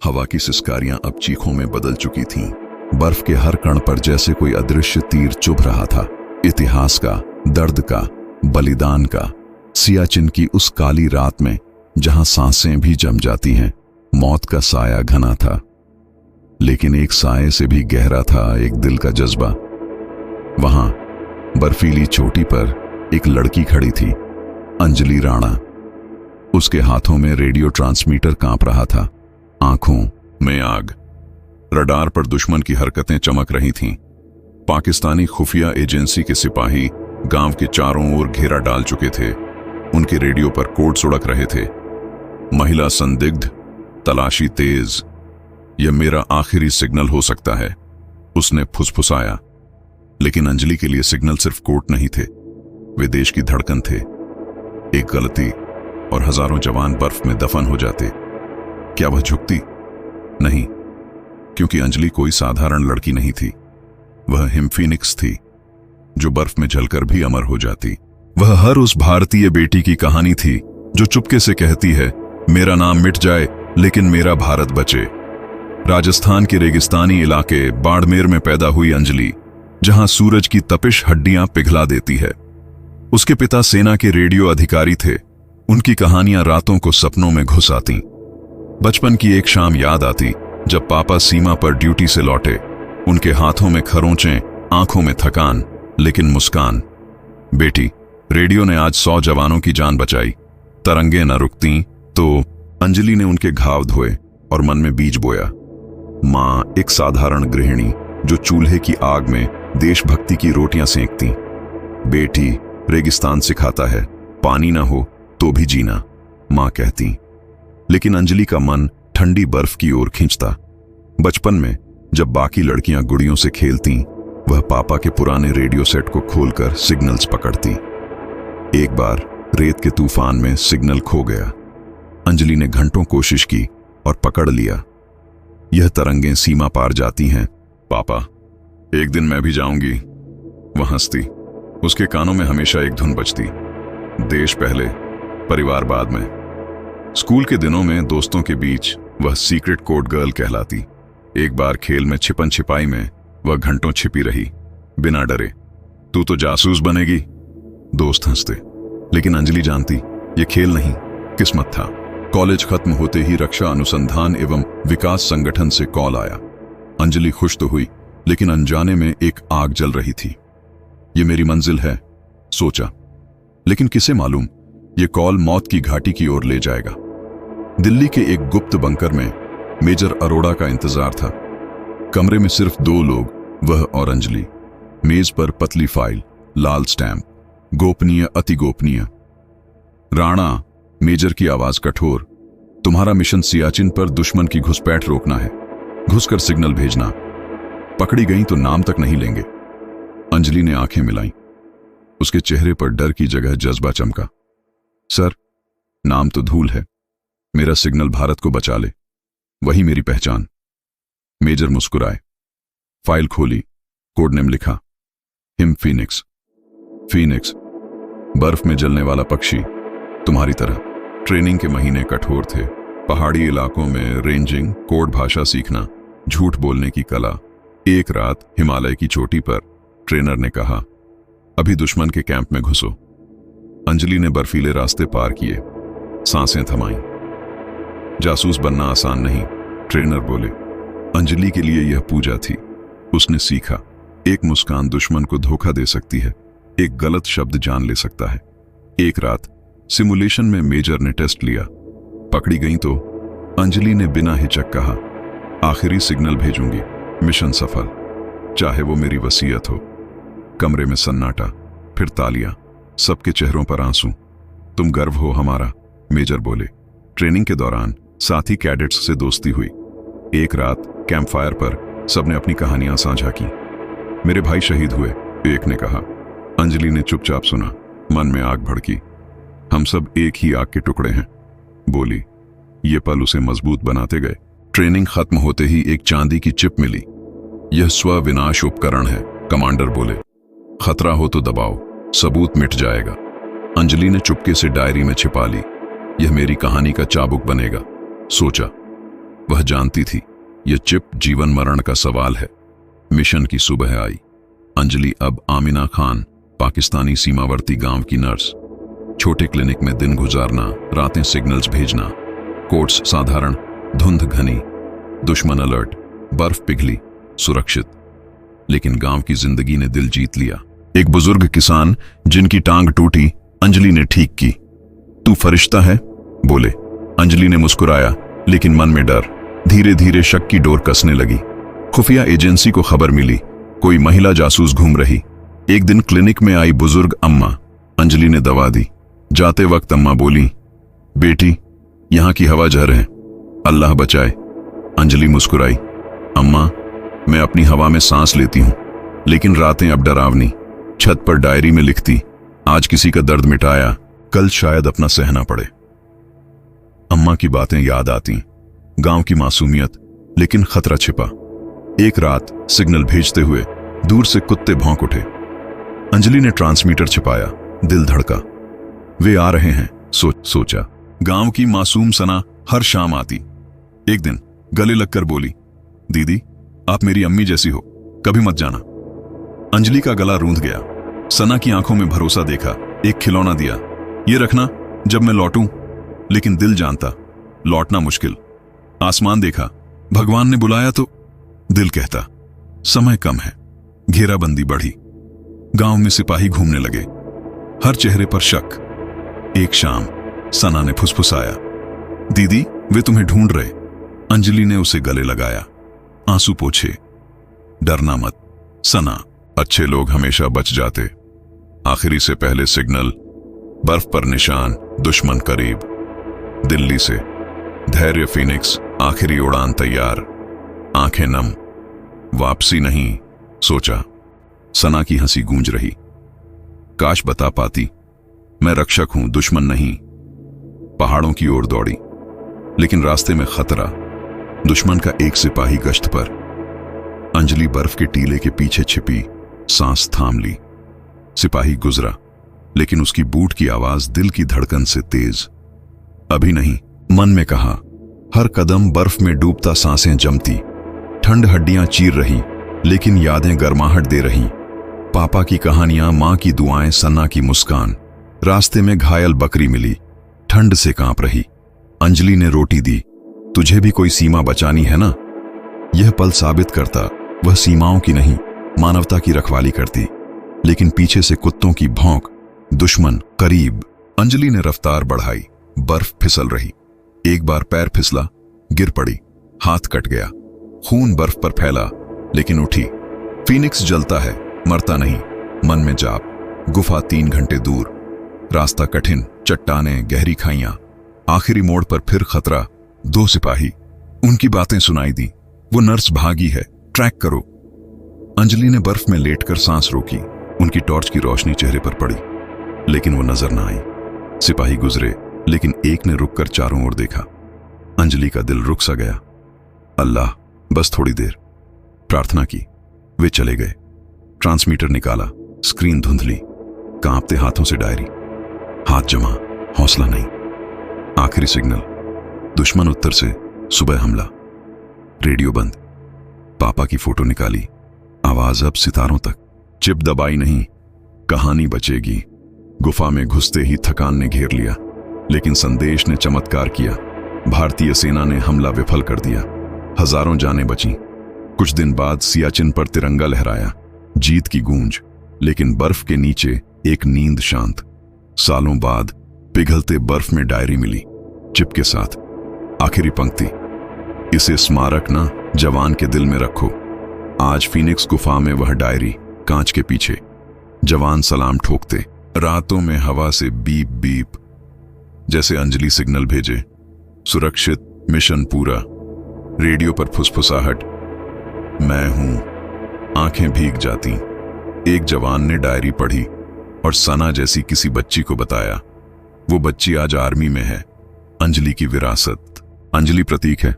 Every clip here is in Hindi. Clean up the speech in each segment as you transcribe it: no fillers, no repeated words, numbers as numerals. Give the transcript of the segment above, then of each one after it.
हवा की सिसकारियां अब चीखों में बदल चुकी थीं। बर्फ के हर कण पर जैसे कोई अदृश्य तीर चुभ रहा था, इतिहास का, दर्द का, बलिदान का। सियाचिन की उस काली रात में जहां सांसें भी जम जाती हैं, मौत का साया घना था। लेकिन एक साये से भी गहरा था एक दिल का जज्बा। वहां बर्फीली चोटी पर एक लड़की खड़ी थी, अंजलि राणा। उसके हाथों में रेडियो ट्रांसमीटर कांप रहा था, आंखों में आग। रडार पर दुश्मन की हरकतें चमक रही थीं। पाकिस्तानी खुफिया एजेंसी के सिपाही गांव के चारों ओर घेरा डाल चुके थे। उनके रेडियो पर कोड सुड़क रहे थे, महिला संदिग्ध, तलाशी तेज। यह मेरा आखिरी सिग्नल हो सकता है, उसने फुसफुसाया। लेकिन अंजलि के लिए सिग्नल सिर्फ कोड नहीं थे, वे देश की धड़कन थे। एक गलती और हजारों जवान बर्फ में दफन हो जाते। क्या वह झुकती? नहीं, क्योंकि अंजलि कोई साधारण लड़की नहीं थी। वह हिमफीनिक्स थी, जो बर्फ में जलकर भी अमर हो जाती। वह हर उस भारतीय बेटी की कहानी थी जो चुपके से कहती है, मेरा नाम मिट जाए लेकिन मेरा भारत बचे। राजस्थान के रेगिस्तानी इलाके बाड़मेर में पैदा हुई अंजलि, जहां सूरज की तपिश हड्डियां पिघला देती है। उसके पिता सेना के रेडियो अधिकारी थे। उनकी कहानियां रातों को सपनों में घुस आती। बचपन की एक शाम याद आती जब पापा सीमा पर ड्यूटी से लौटे। उनके हाथों में खरोंचें, आंखों में थकान, लेकिन मुस्कान। बेटी, रेडियो ने आज 100 जवानों की जान बचाई। तरंगे न रुकती तो अंजलि ने उनके घाव धोए और मन में बीज बोया। मां एक साधारण गृहिणी जो चूल्हे की आग में देशभक्ति की रोटियां सेंकती। बेटी, रेगिस्तान सिखाता है, पानी ना हो तो भी जीना, मां कहती। लेकिन अंजलि का मन ठंडी बर्फ की ओर खींचता। बचपन में जब बाकी लड़कियां गुड़ियों से खेलती, वह पापा के पुराने रेडियो सेट को खोलकर सिग्नल्स पकड़ती। एक बार रेत के तूफान में सिग्नल खो गया। अंजलि ने घंटों कोशिश की और पकड़ लिया। यह तरंगें सीमा पार जाती हैं, पापा, एक दिन मैं भी जाऊंगी। वह हंसती। उसके कानों में हमेशा एक धुन बजती, देश पहले, परिवार बाद में। स्कूल के दिनों में दोस्तों के बीच वह सीक्रेट कोड गर्ल कहलाती। एक बार खेल में छिपन छिपाई में वह घंटों छिपी रही, बिना डरे। तू तो जासूस बनेगी, दोस्त हंसते। लेकिन अंजलि जानती, यह खेल नहीं, किस्मत था। कॉलेज खत्म होते ही रक्षा अनुसंधान एवं विकास संगठन से कॉल आया। अंजलि खुश तो हुई, लेकिन अनजाने में एक आग जल रही थी। यह मेरी मंजिल है, सोचा। लेकिन किसे मालूम, यह कॉल मौत की घाटी की ओर ले जाएगा। दिल्ली के एक गुप्त बंकर में मेजर अरोड़ा का इंतजार था। कमरे में सिर्फ 2 लोग, वह और अंजलि। मेज पर पतली फाइल, लाल स्टैंप, गोपनीय, अति गोपनीय। राणा, मेजर की आवाज कठोर, तुम्हारा मिशन सियाचिन पर दुश्मन की घुसपैठ रोकना है। घुसकर सिग्नल भेजना। पकड़ी गई तो नाम तक नहीं लेंगे। अंजलि ने आंखें मिलाई। उसके चेहरे पर डर की जगह जज्बा चमका। सर, नाम तो धूल है, मेरा सिग्नल भारत को बचा ले, वही मेरी पहचान। मेजर मुस्कुराए। फाइल खोली, कोड नेम लिखा, हिम फीनिक्स। फीनिक्स, बर्फ में जलने वाला पक्षी, तुम्हारी तरह। ट्रेनिंग के महीने कठोर थे। पहाड़ी इलाकों में रेंजिंग, कोड भाषा सीखना, झूठ बोलने की कला। एक रात हिमालय की चोटी पर ट्रेनर ने कहा, अभी दुश्मन के कैंप में घुसो। अंजलि ने बर्फीले रास्ते पार किए, सांसें थमाईं। जासूस बनना आसान नहीं, ट्रेनर बोले। अंजलि के लिए यह पूजा थी। उसने सीखा, एक मुस्कान दुश्मन को धोखा दे सकती है, एक गलत शब्द जान ले सकता है। एक रात सिमुलेशन में मेजर ने टेस्ट लिया। पकड़ी गई तो अंजलि ने बिना हिचक कहा, आखिरी सिग्नल भेजूंगी, मिशन सफल, चाहे वो मेरी वसीयत हो। कमरे में सन्नाटा, फिर तालियां, सबके चेहरों पर आंसू। तुम गर्व हो हमारा, मेजर बोले। ट्रेनिंग के दौरान साथी कैडेट्स से दोस्ती हुई। एक रात कैंप फायर पर सबने अपनी कहानियां साझा की। मेरे भाई शहीद हुए, एक ने कहा। अंजलि ने चुपचाप सुना, मन में आग भड़की। हम सब एक ही आग के टुकड़े हैं, बोली। ये पल उसे मजबूत बनाते गए। ट्रेनिंग खत्म होते ही एक चांदी की चिप मिली। यह स्व-विनाश उपकरण है, कमांडर बोले। खतरा हो तो दबाओ, सबूत मिट जाएगा। अंजलि ने चुपके से डायरी में छिपा ली। यह मेरी कहानी का चाबुक बनेगा, सोचा। वह जानती थी यह चिप जीवन मरण का सवाल है। मिशन की सुबह आई। अंजलि अब आमिना खान, पाकिस्तानी सीमावर्ती गांव की नर्स। छोटे क्लिनिक में दिन गुजारना, रातें सिग्नल्स भेजना, कोर्ट्स साधारण, धुंध घनी, दुश्मन अलर्ट, बर्फ पिघली, सुरक्षित। लेकिन गांव की जिंदगी ने दिल जीत लिया। एक बुजुर्ग किसान जिनकी टांग टूटी, अंजलि ने ठीक की। तू फरिश्ता है, बोले। अंजलि ने मुस्कुराया, लेकिन मन में डर। धीरे धीरे शक की डोर कसने लगी। खुफिया एजेंसी को खबर मिली, कोई महिला जासूस घूम रही। एक दिन क्लिनिक में आई बुजुर्ग अम्मा। अंजलि ने दवा दी। जाते वक्त अम्मा बोली, बेटी यहां की हवा जहर है, अल्लाह बचाए। अंजलि मुस्कुराई। अम्मा, मैं अपनी हवा में सांस लेती हूं, लेकिन रातें अब डरावनी। छत पर डायरी में लिखती, आज किसी का दर्द मिटाया, कल शायद अपना सहना पड़े। अम्मा की बातें याद आती, गांव की मासूमियत, लेकिन खतरा छिपा। एक रात सिग्नल भेजते हुए दूर से कुत्ते भौंक उठे। अंजलि ने ट्रांसमीटर छिपाया, दिल धड़का। वे आ रहे हैं, सोचा। गांव की मासूम सना हर शाम आती। एक दिन गले लगकर बोली, दीदी आप मेरी अम्मी जैसी हो, कभी मत जाना। अंजलि का गला रूंध गया। सना की आंखों में भरोसा देखा, एक खिलौना दिया, ये रखना जब मैं लौटूं। लेकिन दिल जानता लौटना मुश्किल। आसमान देखा, भगवान ने बुलाया तो दिल कहता समय कम है। घेराबंदी बढ़ी। गांव में सिपाही घूमने लगे, हर चेहरे पर शक। एक शाम सना ने फुसफुसाया, दीदी वे तुम्हें ढूंढ रहे। अंजलि ने उसे गले लगाया, आंसू पोंछे। डरना मत सना, अच्छे लोग हमेशा बच जाते। आखिरी से पहले सिग्नल, बर्फ पर निशान, दुश्मन करीब। दिल्ली से धैर्य फीनिक्स, आखिरी उड़ान तैयार। आंखें नम, वापसी नहीं, सोचा। सना की हंसी गूंज रही। काश बता पाती, मैं रक्षक हूं, दुश्मन नहीं। पहाड़ों की ओर दौड़ी, लेकिन रास्ते में खतरा। दुश्मन का एक सिपाही गश्त पर। अंजलि बर्फ के टीले के पीछे छिपी, सांस थाम ली। सिपाही गुजरा, लेकिन उसकी बूट की आवाज दिल की धड़कन से तेज। अभी नहीं, मन में कहा। हर कदम बर्फ में डूबता, सांसें जमती। ठंड हड्डियां चीर रही, लेकिन यादें गर्माहट दे रही। पापा की कहानियां, मां की दुआएं, सन्ना की मुस्कान। रास्ते में घायल बकरी मिली, ठंड से कांप रही। अंजलि ने रोटी दी, तुझे भी कोई सीमा बचानी है ना। यह पल साबित करता वह सीमाओं की नहीं, मानवता की रखवाली करती। लेकिन पीछे से कुत्तों की भौंक, दुश्मन करीब। अंजलि ने रफ्तार बढ़ाई। बर्फ फिसल रही। एक बार पैर फिसला, गिर पड़ी, हाथ कट गया। खून बर्फ पर फैला, लेकिन उठी। फीनिक्स जलता है, मरता नहीं। मन में जाप। गुफा 3 घंटे दूर। रास्ता कठिन, चट्टानें, गहरी खाइयां। आखिरी मोड़ पर फिर खतरा। 2 सिपाही। उनकी बातें सुनाई दी, वो नर्स भागी है, ट्रैक करो। अंजलि ने बर्फ में लेटकर सांस रोकी। उनकी टॉर्च की रोशनी चेहरे पर पड़ी, लेकिन वो नजर ना आई। सिपाही गुजरे, लेकिन एक ने रुककर चारों ओर देखा। अंजलि का दिल रुक सा गया। अल्लाह, बस थोड़ी देर, प्रार्थना की। वे चले गए। ट्रांसमीटर निकाला, स्क्रीन धुंधली। कांपते हाथों से डायरी। हाथ जमा, हौसला नहीं। आखिरी सिग्नल, दुश्मन उत्तर से, सुबह हमला। रेडियो बंद। पापा की फोटो निकाली, आवाज अब सितारों तक। चिप दबाई नहीं, कहानी बचेगी। गुफा में घुसते ही थकान ने घेर लिया, लेकिन संदेश ने चमत्कार किया। भारतीय सेना ने हमला विफल कर दिया। हजारों जानें बचीं। कुछ दिन बाद सियाचिन पर तिरंगा लहराया, जीत की गूंज। लेकिन बर्फ के नीचे एक नींद शांत। सालों बाद पिघलते बर्फ में डायरी मिली, चिप के साथ। आखिरी पंक्ति, इसे स्मारक ना जवान के दिल में रखो। आज फीनिक्स गुफा में वह डायरी, कांच के पीछे। जवान सलाम ठोकते, रातों में हवा से बीप बीप, जैसे अंजलि सिग्नल भेजे, सुरक्षित, मिशन पूरा। रेडियो पर फुसफुसाहट, मैं हूं। आंखें भीग जाती। एक जवान ने डायरी पढ़ी और सना जैसी किसी बच्ची को बताया। वो बच्ची आज आर्मी में है। अंजलि की विरासत। अंजलि प्रतीक है,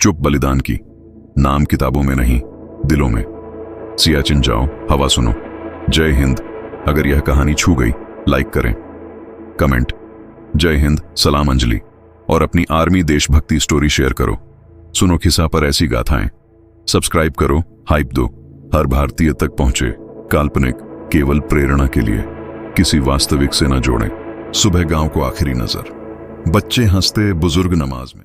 चुप बलिदान की। नाम किताबों में नहीं, दिलों में। सियाचिन जाओ, हवा सुनो। जय हिंद। अगर यह कहानी छू गई, लाइक करें। कमेंट, जय हिंद, सलाम अंजलि। और अपनी आर्मी देशभक्ति स्टोरी शेयर करो। सुनो खिस्सा पर ऐसी गाथाएं। सब्सक्राइब करो, हाइप दो, हर भारतीय तक पहुंचे। काल्पनिक केवल प्रेरणा के लिए, किसी वास्तविक से न जोड़ें। सुबह गांव को आखिरी नजर। बच्चे हंसते, बुजुर्ग नमाज में।